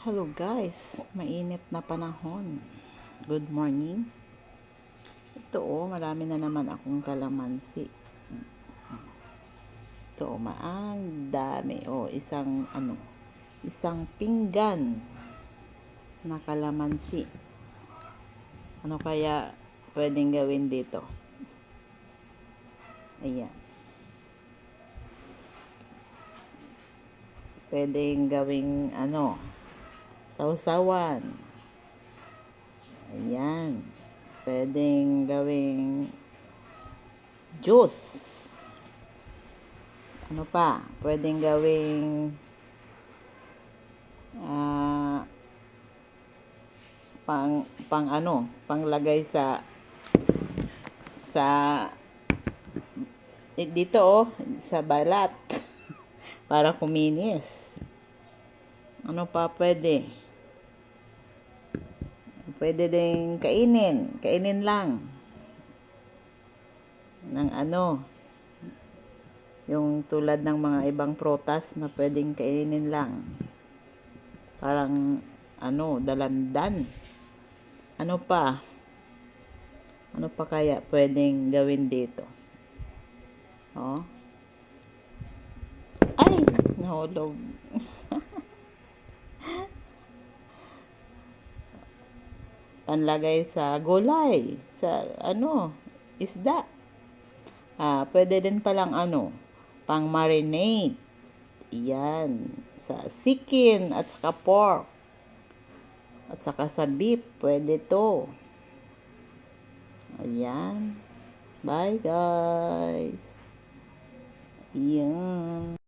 Hello guys, mainit na panahon. Good morning. Ito marami na naman akong kalamansi. Ito ang dami. Isang pinggan na kalamansi. Ano kaya pwedeng gawin dito? Ayan. Pwedeng gawing sausawan. Ayan. Pwedeng gawing juice. Ano pa? Pwedeng gawing panglagay sa dito sa balat para kuminis. Ano pa pwede? Pwede din kainin lang ng yung tulad ng mga ibang prutas na pwedeng kainin lang. Parang dalandan. Ano pa? Ano pa kaya pwedeng gawin dito? Ay, nahulog. Panlagay sa gulay, sa isda. Pwede din palang pang marinate. Yan, sa chicken at saka pork. At saka sa beef, pwede to. Ayan. Bye guys. Ayan.